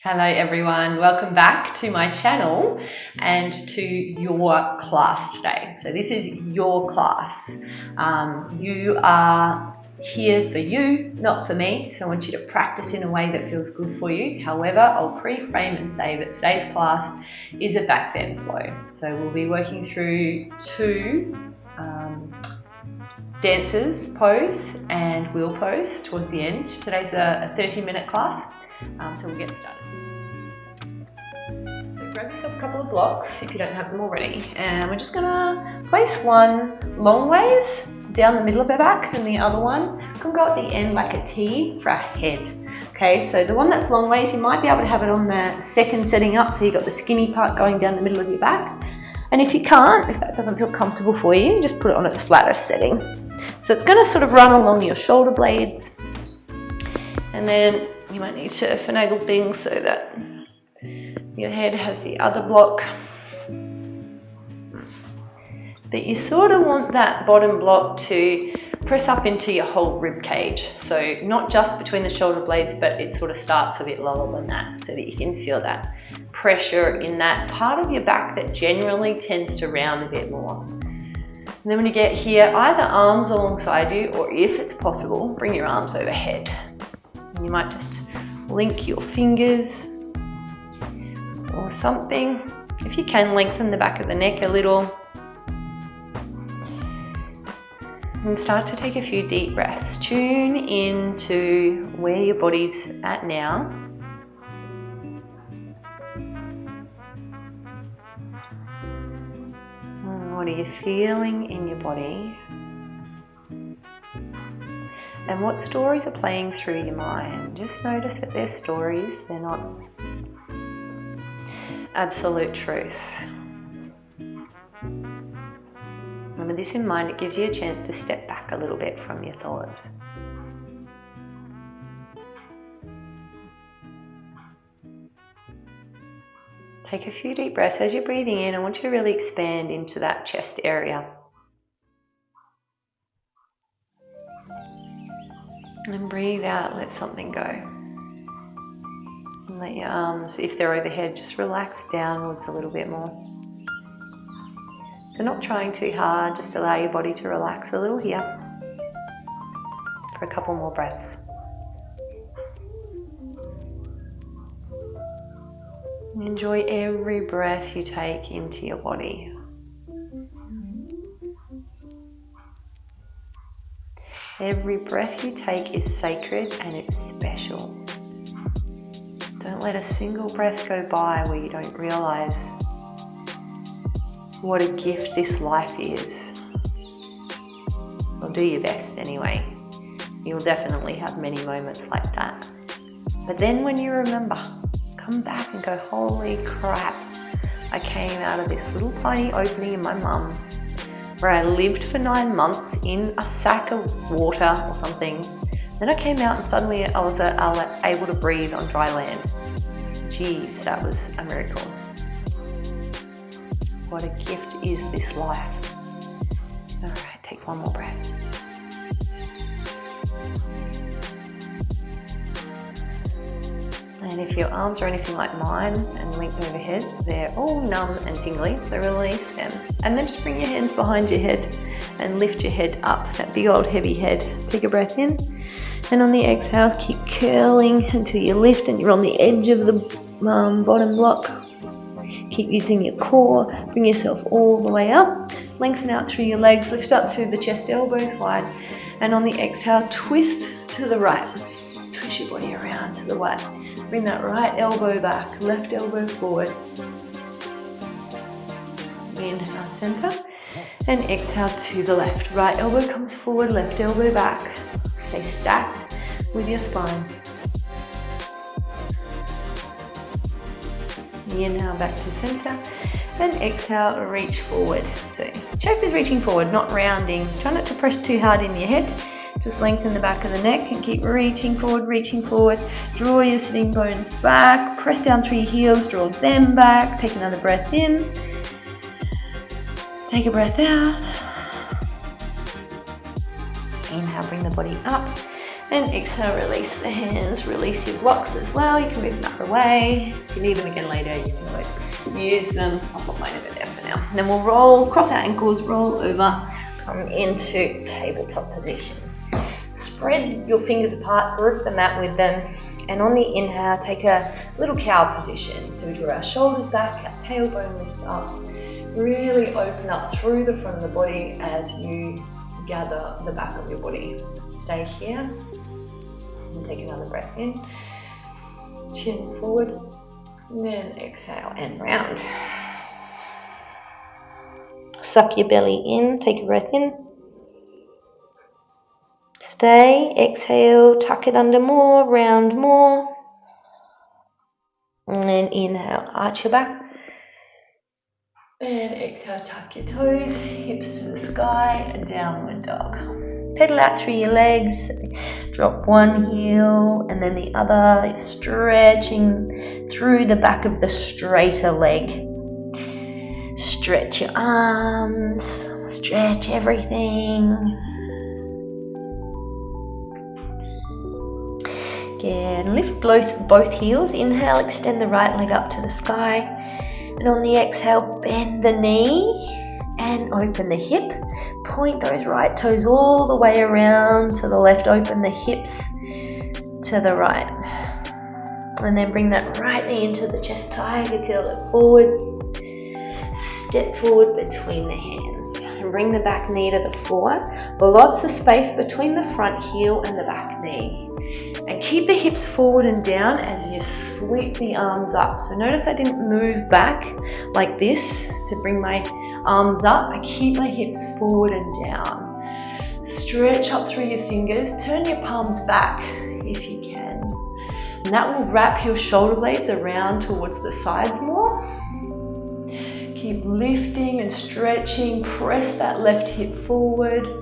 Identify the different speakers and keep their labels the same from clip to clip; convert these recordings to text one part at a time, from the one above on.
Speaker 1: Hello everyone, welcome back to my channel and to your class today. So this is your class. You are here for you, not for me. So I want you to practice in a way that feels good for you. However, I'll pre-frame and say that today's class is a back bend flow. So we'll be working through two dancers pose and wheel pose towards the end. Today's a 30-minute class. So we'll get started. So grab yourself a couple of blocks if you don't have them already, and we're just gonna place one long ways down the middle of our back, and the other one can go at the end like a T for our head. Okay, so the one that's long ways, you might be able to have it on the second setting up, so you've got the skinny part going down the middle of your back. And if you can't, if that doesn't feel comfortable for you, just put it on its flattest setting. So it's gonna sort of run along your shoulder blades, and then you might need to finagle things so that your head has the other block. But you sort of want that bottom block to press up into your whole rib cage. So not just between the shoulder blades, but it sort of starts a bit lower than that, so that you can feel that pressure in that part of your back that generally tends to round a bit more. And then when you get here, either arms alongside you, or if it's possible, bring your arms overhead. And you might just link your fingers or something. If you can, lengthen the back of the neck a little. And start to take a few deep breaths. Tune into where your body's at now. What are you feeling in your body? And what stories are playing through your mind? Just notice that they're stories, they're not absolute truth. And with this in mind, it gives you a chance to step back a little bit from your thoughts. Take a few deep breaths. As you're breathing in, I want you to really expand into that chest area. And then breathe out, let something go. And let your arms, if they're overhead, just relax downwards a little bit more. So not trying too hard, just allow your body to relax a little here. For a couple more breaths. And enjoy every breath you take into your body. Every breath you take is sacred and it's special. Don't let a single breath go by where you don't realize what a gift this life is. Well, do your best anyway. You'll definitely have many moments like that. But then when you remember, come back and go, holy crap, I came out of this little tiny opening in my mum where I lived for 9 months in a sack of water or something. Then I came out and suddenly I was able to breathe on dry land. Jeez, that was a miracle. What a gift is this life. All right, take one more breath. And if your arms are anything like mine and linked overhead, they're all numb and tingly, so release them. And then just bring your hands behind your head and lift your head up, that big old heavy head. Take a breath in, and on the exhale, keep curling until you lift and you're on the edge of the bottom block. Keep using your core, bring yourself all the way up, lengthen out through your legs, lift up through the chest, elbows wide, and on the exhale, twist to the right. Twist your body around to the right. Bring that right elbow back, left elbow forward. Inhale, center, and exhale to the left. Right elbow comes forward, left elbow back. Stay stacked with your spine. Inhale back to center, and exhale, reach forward. So chest is reaching forward, not rounding. Try not to press too hard in your head. Just lengthen the back of the neck and keep reaching forward, reaching forward. Draw your sitting bones back, press down through your heels, draw them back. Take another breath in. Take a breath out. Inhale, bring the body up. And exhale, release the hands, release your blocks as well. You can move them up away. If you need them again later, you can always use them. I'll put mine over there for now. And then we'll roll, cross our ankles, roll over, come into tabletop position. Spread your fingers apart, grip the mat with them. And on the inhale, take a little cow position. So we draw our shoulders back, our tailbone lifts up. Really open up through the front of the body as you gather the back of your body. Stay here. And take another breath in. Chin forward. And then exhale and round. Suck your belly in. Take a breath in. Stay. Exhale. Tuck it under more. Round more. And then inhale. Arch your back. And exhale, tuck your toes, hips to the sky, downward dog. Pedal out through your legs, drop one heel and then the other, stretching through the back of the straighter leg. Stretch your arms, stretch everything. Again, lift both heels, inhale, extend the right leg up to the sky. And on the exhale, bend the knee and open the hip. Point those right toes all the way around to the left. Open the hips to the right. And then bring that right knee into the chest tiger, curl it forwards. Step forward between the hands. And bring the back knee to the floor. Lots of space between the front heel and the back knee. And keep the hips forward and down as you sweep the arms up. So notice I didn't move back like this to bring my arms up. I keep my hips forward and down. Stretch up through your fingers. Turn your palms back if you can. And that will wrap your shoulder blades around towards the sides more. Keep lifting and stretching. Press that left hip forward.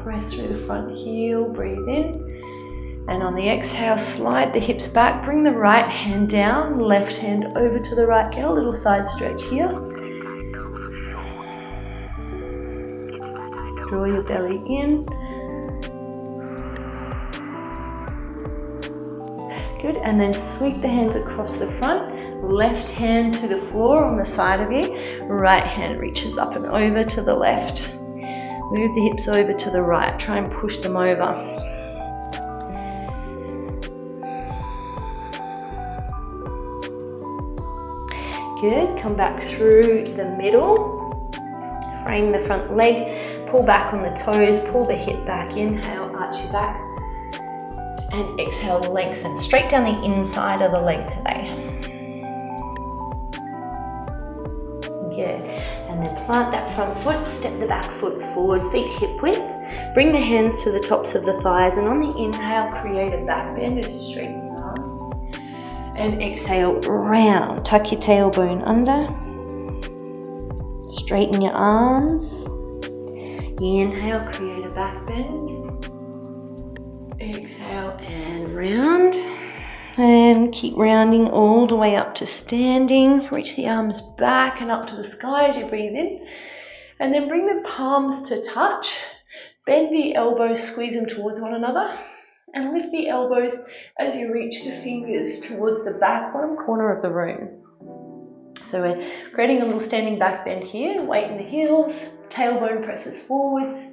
Speaker 1: Press through the front heel, breathe in. And on the exhale, slide the hips back. Bring the right hand down, left hand over to the right. Get a little side stretch here. Draw your belly in. Good, and then sweep the hands across the front. Left hand to the floor on the side of you. Right hand reaches up and over to the left. Move the hips over to the right. Try and push them over. Good. Come back through the middle. Frame the front leg. Pull back on the toes. Pull the hip back. Inhale, arch your back. And exhale, lengthen. Straight down the inside of the leg today. Good. And then plant that front foot, step the back foot forward, feet hip width. Bring the hands to the tops of the thighs, and on the inhale, create a back bend as you straighten your arms. And exhale, round. Tuck your tailbone under. Straighten your arms. Inhale, create a back bend. Exhale and round. And keep rounding all the way up to standing. Reach the arms back and up to the sky as you breathe in. And then bring the palms to touch. Bend the elbows, squeeze them towards one another. And lift the elbows as you reach the fingers towards the back bottom corner of the room. So we're creating a little standing back bend here. Weight in the heels, tailbone presses forwards.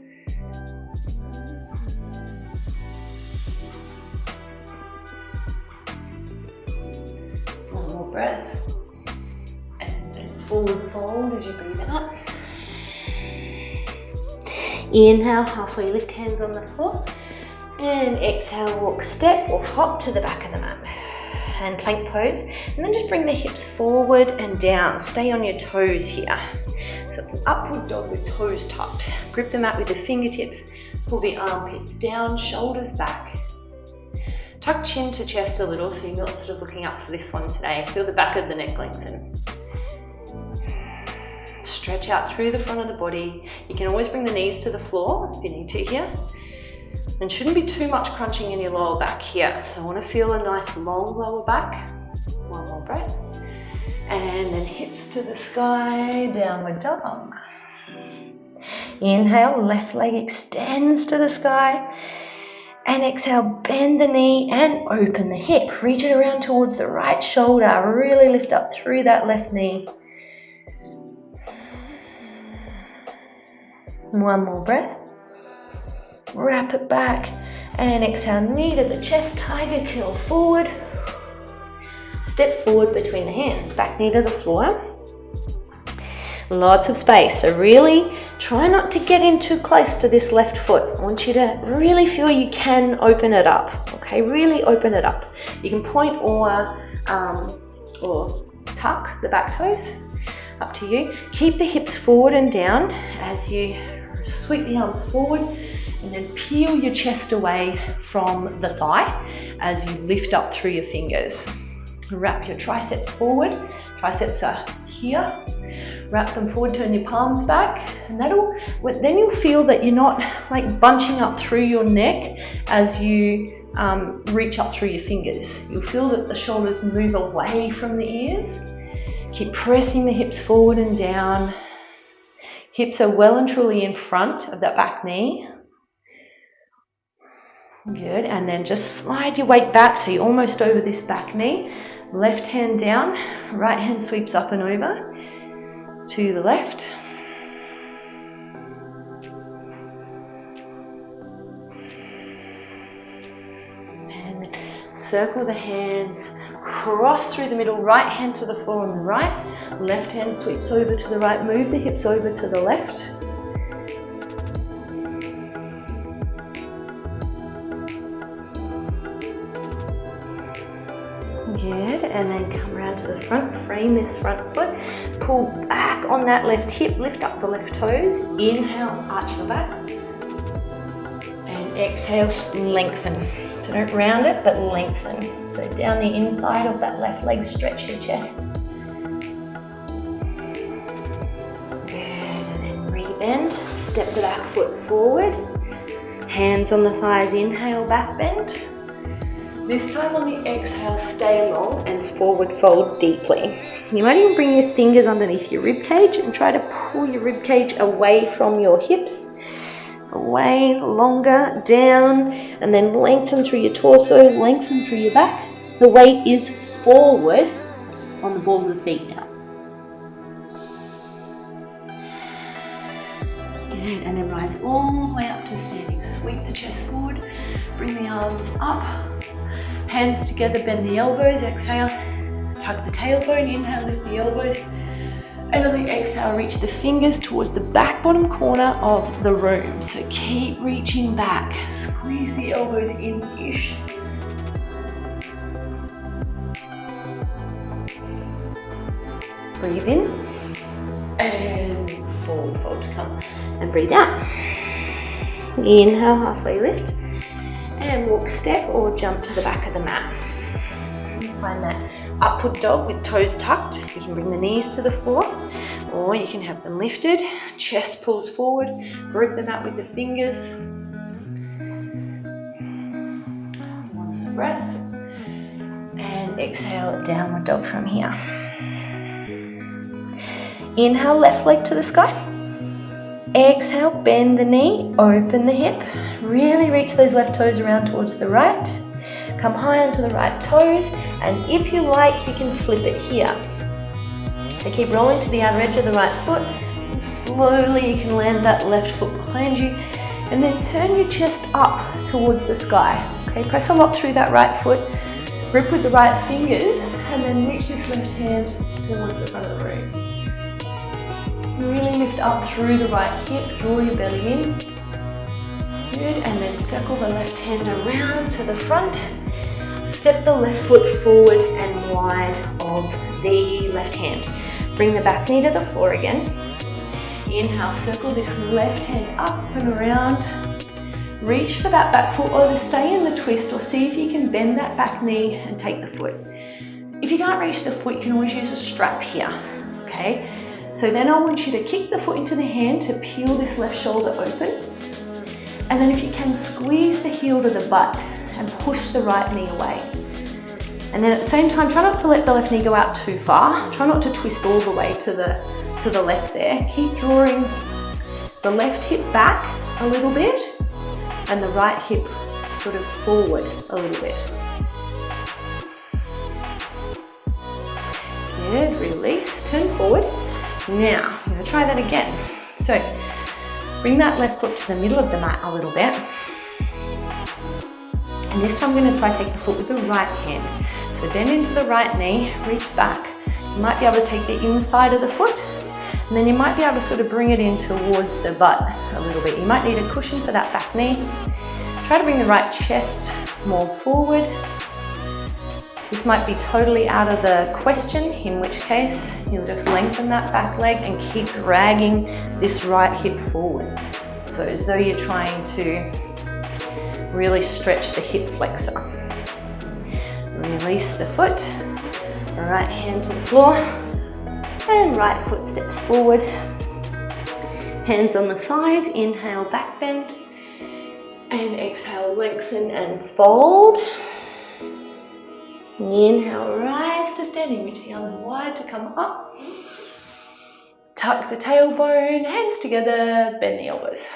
Speaker 1: Breath, and then forward fold as you breathe out. Inhale, halfway lift, hands on the floor, and exhale, walk step or hop to the back of the mat. And plank pose, and then just bring the hips forward and down. Stay on your toes here. So it's an upward dog with toes tucked. Grip the mat with the fingertips, pull the armpits down, shoulders back. Tuck chin to chest a little so you're not sort of looking up for this one today. Feel the back of the neck lengthen. Stretch out through the front of the body. You can always bring the knees to the floor if you need to here. And shouldn't be too much crunching in your lower back here. So I want to feel a nice long lower back. One more breath. And then hips to the sky, downward dog. Inhale, left leg extends to the sky. And exhale, bend the knee and open the hip. Reach it around towards the right shoulder. Really lift up through that left knee. One more breath. Wrap it back. And exhale, knee to the chest, tiger curl forward. Step forward between the hands. Back knee to the floor. Lots of space. So really try not to get in too close to this left foot. I want you to really feel you can open it up. Okay, really open it up. You can point or tuck the back toes. Up to you. Keep the hips forward and down as you sweep the arms forward, and then peel your chest away from the thigh as you lift up through your fingers. Wrap your triceps forward. Triceps are here. Wrap them forward, turn your palms back, and then you'll feel that you're not like bunching up through your neck as you reach up through your fingers. You'll feel that the shoulders move away from the ears. Keep pressing the hips forward and down. Hips are well and truly in front of that back knee. Good, and then just slide your weight back so you're almost over this back knee. Left hand down, right hand sweeps up and over to the left. And circle the hands, cross through the middle, right hand to the floor on the right, left hand sweeps over to the right, move the hips over to the left. Good, and then come around to the front, frame this front foot, pull back on that left hip, lift up the left toes, inhale, arch your back, and exhale, lengthen. So don't round it, but lengthen. So down the inside of that left leg, stretch your chest. Good, and then rebend, step the back foot forward, hands on the thighs, inhale, back bend. This time on the exhale, stay long and forward fold deeply. You might even bring your fingers underneath your rib cage and try to pull your rib cage away from your hips. Away, longer, down, and then lengthen through your torso, lengthen through your back. The weight is forward on the balls of the feet now. Good, and then rise all the way up to standing. Sweep the chest forward, bring the arms up. Hands together, bend the elbows, exhale, tuck the tailbone, inhale, lift the elbows, and on the exhale, reach the fingers towards the back bottom corner of the room. So keep reaching back, squeeze the elbows in-ish. Breathe in, and forward fold, come, and breathe out. Inhale, halfway lift. And walk, step, or jump to the back of the mat. Find that upward dog with toes tucked. You can bring the knees to the floor, or you can have them lifted. Chest pulls forward. Grip the mat with the fingers. One more breath. And exhale, downward dog from here. Inhale, left leg to the sky. Exhale, bend the knee, open the hip. Really reach those left toes around towards the right. Come high onto the right toes, and if you like, you can flip it here. So keep rolling to the outer edge of the right foot, and slowly you can land that left foot behind you, and then turn your chest up towards the sky. Okay, press a lot through that right foot, grip with the right fingers, and then reach this left hand towards the front of the room. Really lift up through the right hip, draw your belly in. Good, and then circle the left hand around to the front. Step the left foot forward and wide of the left hand. Bring the back knee to the floor again. Inhale, circle this left hand up and around. Reach for that back foot, or either stay in the twist or see if you can bend that back knee and take the foot. If you can't reach the foot, you can always use a strap here, okay? So then I want you to kick the foot into the hand to peel this left shoulder open. And then if you can, squeeze the heel to the butt and push the right knee away. And then at the same time, try not to let the left knee go out too far. Try not to twist all the way to the left there. Keep drawing the left hip back a little bit and the right hip sort of forward a little bit. Good, release, turn forward. Now, I'm going to try that again. So, bring that left foot to the middle of the mat a little bit. And this time I'm going to try to take the foot with the right hand. So bend into the right knee, reach back. You might be able to take the inside of the foot, and then you might be able to sort of bring it in towards the butt a little bit. You might need a cushion for that back knee. Try to bring the right chest more forward. This might be totally out of the question, in which case you'll just lengthen that back leg and keep dragging this right hip forward. So as though you're trying to really stretch the hip flexor. Release the foot, right hand to the floor, and right foot steps forward. Hands on the thighs, inhale, back bend, and exhale, lengthen and fold. Inhale, rise to standing, reach the arms wide to come up. Tuck the tailbone, hands together, bend the elbows.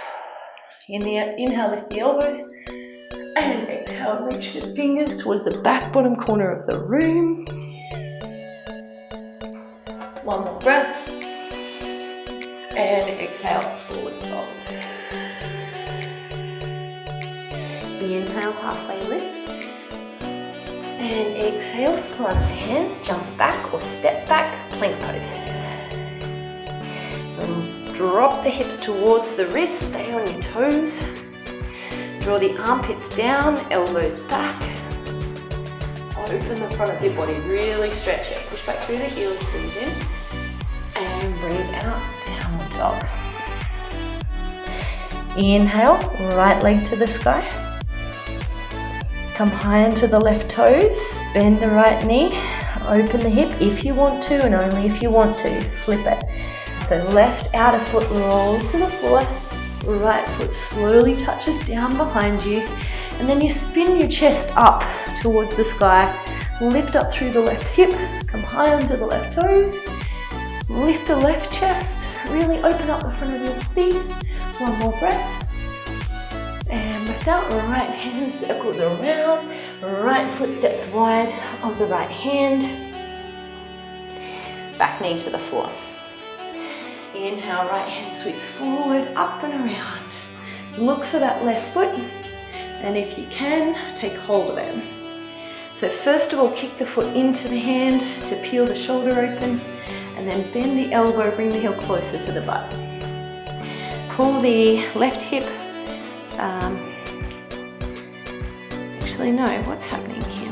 Speaker 1: Inhale, lift the elbows, and exhale, reach the fingers towards the back bottom corner of the room. One more breath, and exhale, forward fold. Inhale, halfway lift. And exhale, plant the hands, jump back or step back, plank pose. And drop the hips towards the wrists, stay on your toes. Draw the armpits down, elbows back. Open the front of your body, really stretch it. Push back through the heels, breathe in. And breathe out, downward dog. Inhale, right leg to the sky. Come high into the left toes, bend the right knee, open the hip if you want to and only if you want to, flip it. So left outer foot rolls to the floor, right foot slowly touches down behind you, and then you spin your chest up towards the sky, lift up through the left hip, come high onto the left toes, lift the left chest, really open up the front of your feet, one more breath. And breath out, right hand circles around, right foot steps wide of the right hand, back knee to the floor. Inhale, right hand sweeps forward, up and around. Look for that left foot, and if you can, take hold of it. So first of all, kick the foot into the hand to peel the shoulder open, and then bend the elbow, bring the heel closer to the butt. Pull the left hip. Actually, no, what's happening here?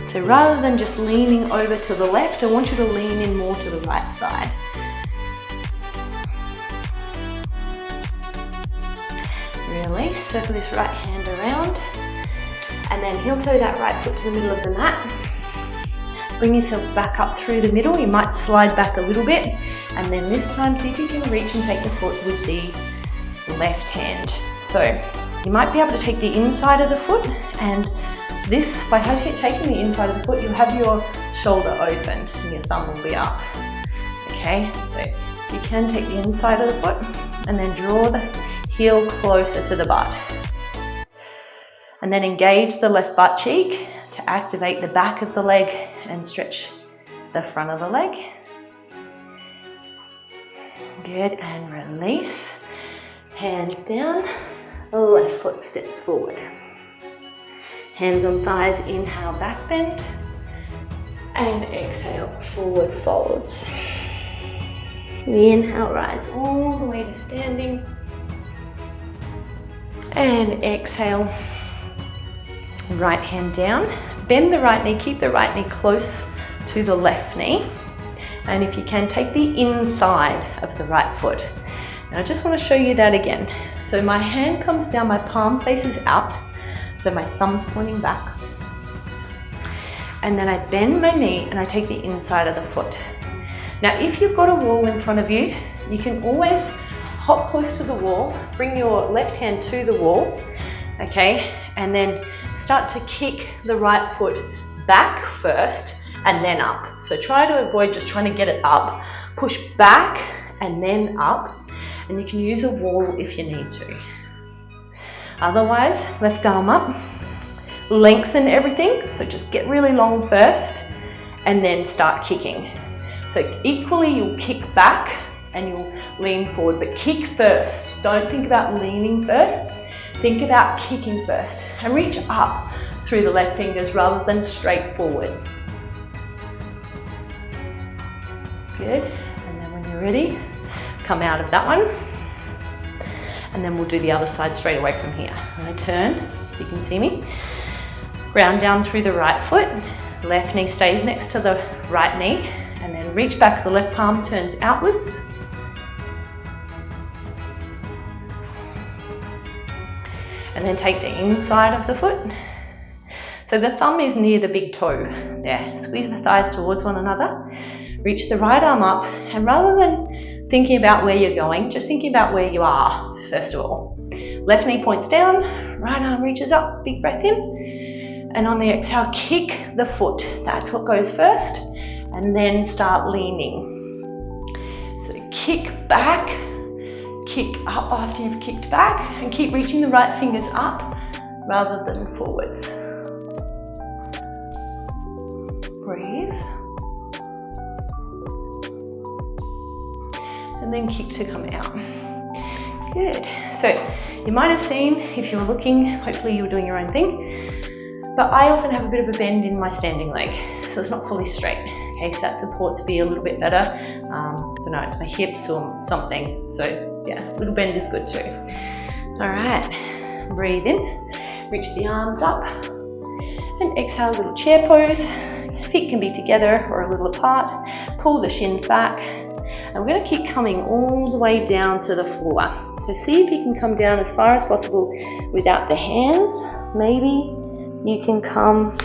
Speaker 1: So rather than just leaning over to the left, I want you to lean in more to the right side. Release, circle this right hand around, and then heel toe that right foot to the middle of the mat. Bring yourself back up through the middle. You might slide back a little bit, and then this time see if you can reach and take the foot with the left hand. So you might be able to take the inside of the foot, and this, by taking the inside of the foot, you'll have your shoulder open and your thumb will be up. Okay, so you can take the inside of the foot and then draw the heel closer to the butt. And then engage the left butt cheek to activate the back of the leg and stretch the front of the leg. Good, and release. Hands down, left foot steps forward. Hands on thighs, inhale, back bend. And exhale, forward folds. Inhale, rise all the way to standing. And exhale, right hand down. Bend the right knee, keep the right knee close to the left knee. And if you can, take the inside of the right foot. And I just want to show you that again. So my hand comes down, my palm faces out. So my thumb's pointing back. And then I bend my knee and I take the inside of the foot. Now, if you've got a wall in front of you, you can always hop close to the wall, bring your left hand to the wall, okay? And then start to kick the right foot back first and then up. So try to avoid just trying to get it up. Push back and then up. And you can use a wall if you need to. Otherwise, left arm up, lengthen everything. So just get really long first and then start kicking. So equally you'll kick back and you'll lean forward, but kick first. Don't think about leaning first. Think about kicking first and reach up through the left fingers rather than straight forward. Good. And then when you're ready, come out of that one. And then we'll do the other side straight away from here. And I turn, you can see me. Ground down through the right foot. Left knee stays next to the right knee. And then reach back, the left palm turns outwards. And then take the inside of the foot. So the thumb is near the big toe there. Squeeze the thighs towards one another. Reach the right arm up, and rather than thinking about where you're going, just thinking about where you are, first of all. Left knee points down, right arm reaches up, big breath in. And on the exhale, kick the foot. That's what goes first. And then start leaning. So kick back, kick up after you've kicked back, and keep reaching the right fingers up rather than forwards. Breathe. And then kick to come out. Good. So you might have seen, if you were looking, hopefully you were doing your own thing, but I often have a bit of a bend in my standing leg, so it's not fully straight. Okay, so that supports me a little bit better. I don't know, it's my hips or something. So yeah, a little bend is good too. All right, breathe in, reach the arms up, and exhale, a little chair pose. Feet can be together or a little apart. Pull the shins back. And we're going to keep coming all the way down to the floor. So see if you can come down as far as possible without the hands. Maybe you can come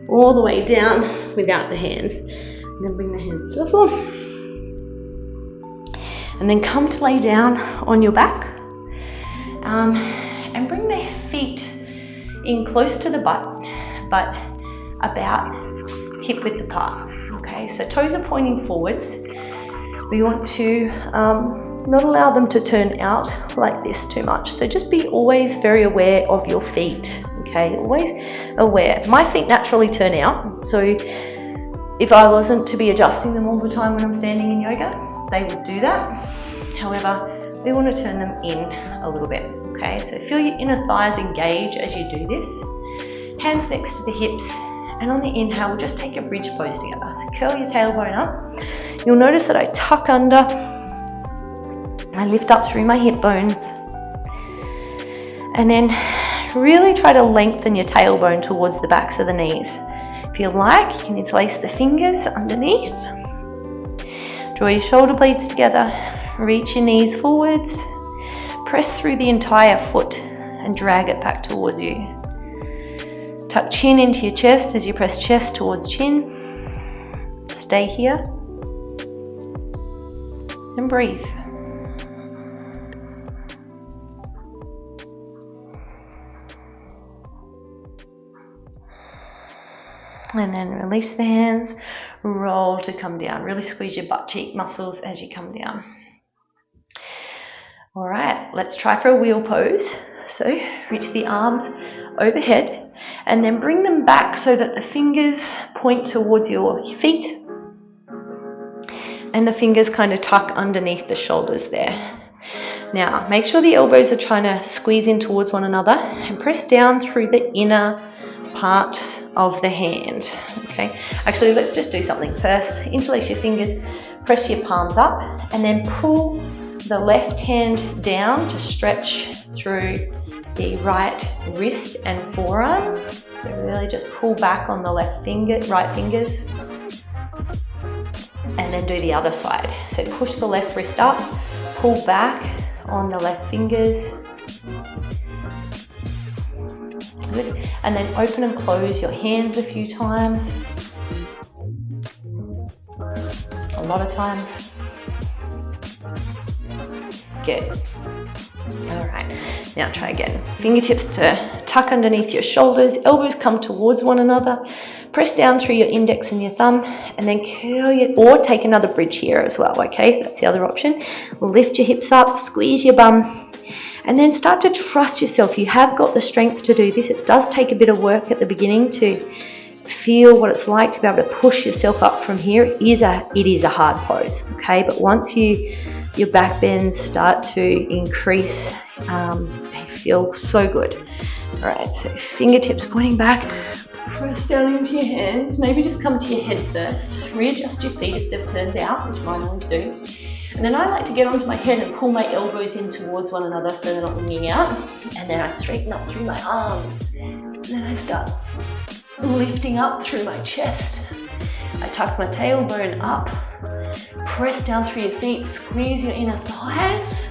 Speaker 1: all the way down without the hands. And then bring the hands to the floor. And then come to lay down on your back. And bring the feet in close to the butt, but about hip width apart. Okay, so toes are pointing forwards. We want to not allow them to turn out like this too much. So just be always very aware of your feet, okay? Always aware. My feet naturally turn out, so if I wasn't to be adjusting them all the time when I'm standing in yoga, they would do that. However, we want to turn them in a little bit, okay? So feel your inner thighs engage as you do this. Hands next to the hips, and on the inhale, we'll just take a bridge pose together. So curl your tailbone up. You'll notice that I tuck under, I lift up through my hip bones, and then really try to lengthen your tailbone towards the backs of the knees. If you like, you can interlace the fingers underneath. Draw your shoulder blades together, reach your knees forwards, press through the entire foot and drag it back towards you. Tuck chin into your chest as you press chest towards chin. Stay here. And breathe. And then release the hands, roll to come down. Really squeeze your butt cheek muscles as you come down. All right, let's try for a wheel pose. So reach the arms overhead and then bring them back so that the fingers point towards your feet. And the fingers kind of tuck underneath the shoulders there. Now, make sure the elbows are trying to squeeze in towards one another and press down through the inner part of the hand. Okay, actually, let's just do something first. Interlace your fingers, press your palms up, and then pull the left hand down to stretch through the right wrist and forearm. So really just pull back on the right fingers. And then do the other side. So push the left wrist up, pull back on the left fingers. Good. And then open and close your hands a few times. A lot of times. Good. All right, now try again. Fingertips to tuck underneath your shoulders, elbows come towards one another. Press down through your index and your thumb, and then curl your, or take another bridge here as well, okay? That's the other option. Lift your hips up, squeeze your bum, and then start to trust yourself. You have got the strength to do this. It does take a bit of work at the beginning to feel what it's like to be able to push yourself up from here. It is a hard pose, okay? But once your back bends start to increase, they feel so good. All right, so fingertips pointing back. Press down into your hands. Maybe just come to your head first. Readjust your feet if they've turned out, which mine always do. And then I like to get onto my head and pull my elbows in towards one another so they're not winging out. And then I straighten up through my arms. And then I start lifting up through my chest. I tuck my tailbone up. Press down through your feet. Squeeze your inner thighs.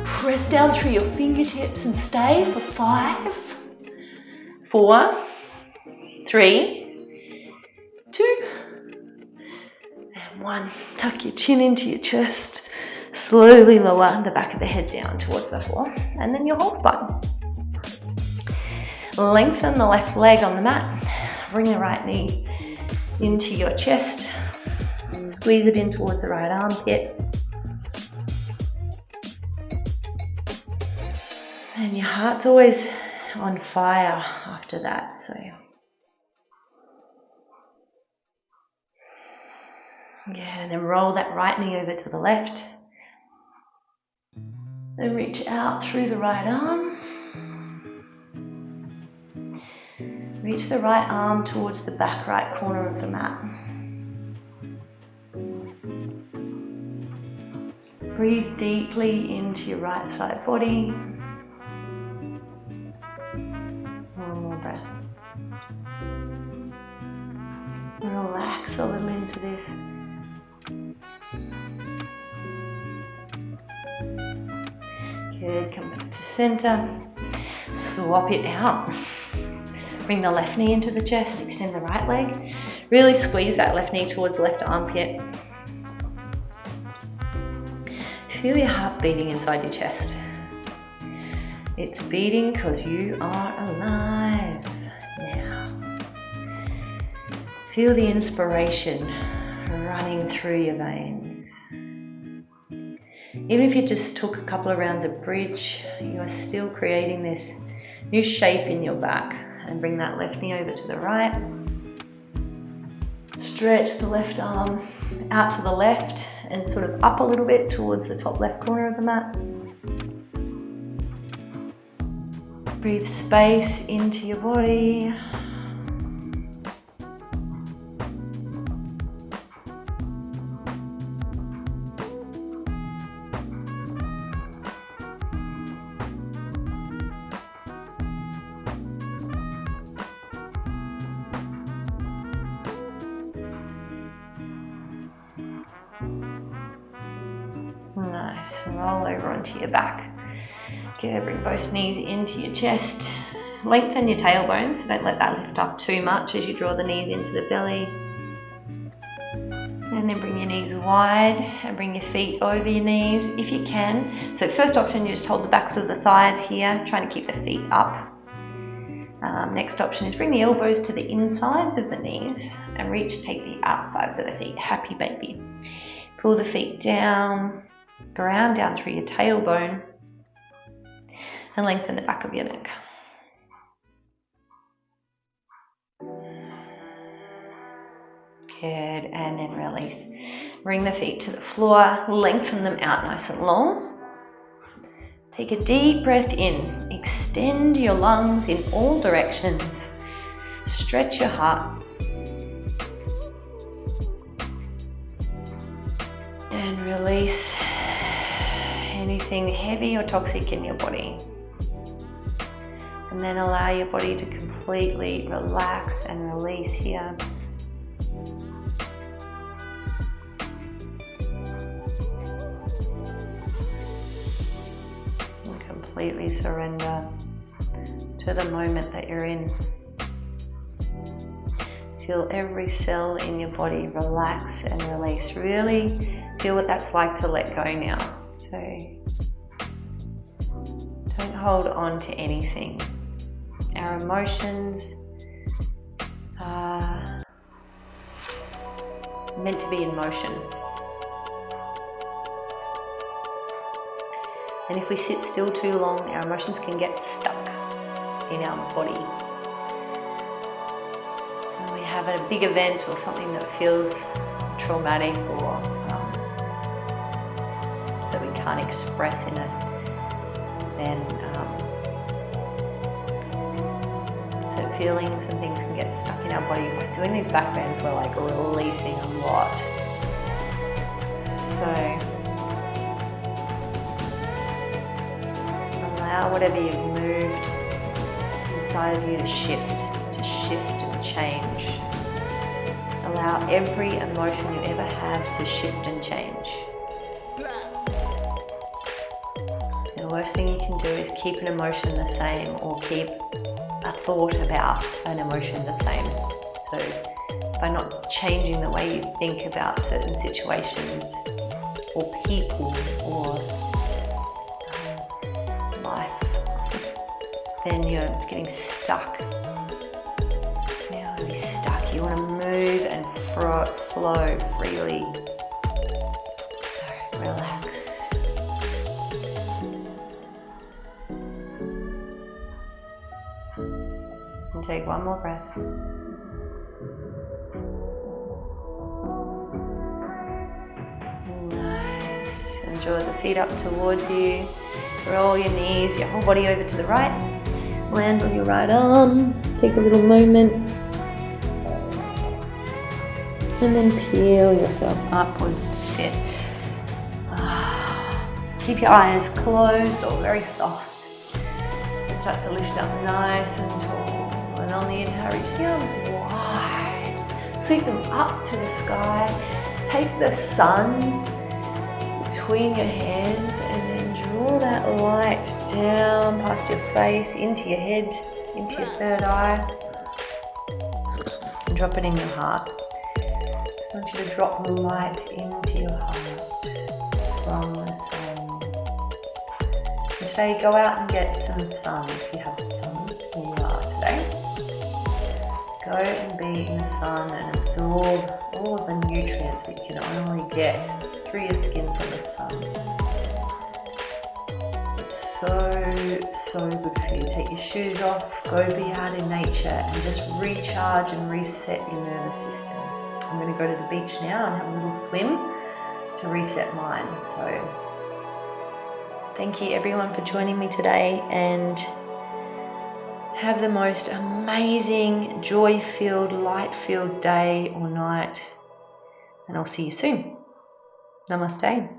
Speaker 1: Press down through your fingertips and stay for 5, 4, 3, 2, and 1. Tuck your chin into your chest. Slowly lower the back of the head down towards the floor, and then your whole spine. Lengthen the left leg on the mat. Bring the right knee into your chest. Squeeze it in towards the right armpit. And your heart's always on fire after that, so yeah, and then roll that right knee over to the left. Then reach out through the right arm. Reach the right arm towards the back right corner of the mat. Breathe deeply into your right side body. One more breath. Relax a little into this. Good, come back to center. Swap it out. Bring the left knee into the chest, extend the right leg. Really squeeze that left knee towards the left armpit. Feel your heart beating inside your chest. It's beating because you are alive now. Feel the inspiration running through your veins. Even if you just took a couple of rounds of bridge, you are still creating this new shape in your back. And bring that left knee over to the right. Stretch the left arm out to the left and sort of up a little bit towards the top left corner of the mat. Breathe space into your body. Nice, roll over onto your back. Good, bring both knees into your chest. Lengthen your tailbone, so don't let that lift up too much as you draw the knees into the belly. And then bring your knees wide and bring your feet over your knees if you can. So first option, you just hold the backs of the thighs here, trying to keep the feet up. Next option is bring the elbows to the insides of the knees and take the outsides of the feet. Happy baby. Pull the feet down. Ground down through your tailbone and lengthen the back of your neck. Good, and then release. Bring the feet to the floor, lengthen them out nice and long. Take a deep breath in, extend your lungs in all directions, stretch your heart. And release anything heavy or toxic in your body. And then allow your body to completely relax and release here. And completely surrender to the moment that you're in. Feel every cell in your body relax and release. Really feel what that's like to let go now. So don't hold on to anything. Our emotions, are meant to be in motion. And if we sit still too long, our emotions can get stuck in our body. So we have a big event or something that feels traumatic or that we can't express in it, then so feelings and things can get stuck in our body. By doing these back bends, we're like releasing a lot. So allow whatever you've moved inside of you to shift and change. Allow every emotion you ever have to shift and change. The worst thing you can do is keep an emotion the same or keep a thought about an emotion the same. So by not changing the way you think about certain situations or people or life, then you're getting stuck. You don't want to be stuck. You want to move and flow freely. So relax. And take one more breath. Nice. And draw the feet up towards you. Roll your knees, your whole body over to the right. Land on your right arm. Take a little moment. And then peel yourself upwards to sit. Keep your eyes closed or very soft. And start to lift up nice and tall. And on the inhale, reach the arms wide. Sweep them up to the sky. Take the sun between your hands and then draw that light down past your face, into your head, into your third eye. And drop it in your heart. I want you to drop the light into your heart from the sun. And today, go out and get some sun if you have sun where you are today. Go and be in the sun and absorb all of the nutrients that you can only get through your skin from the sun. It's so good for you. Take your shoes off, go be out in nature and just recharge and reset your nervous system. I'm going to go to the beach now and have a little swim to reset mine. So thank you everyone for joining me today, and have the most amazing, joy-filled, light-filled day or night. And I'll see you soon. Namaste.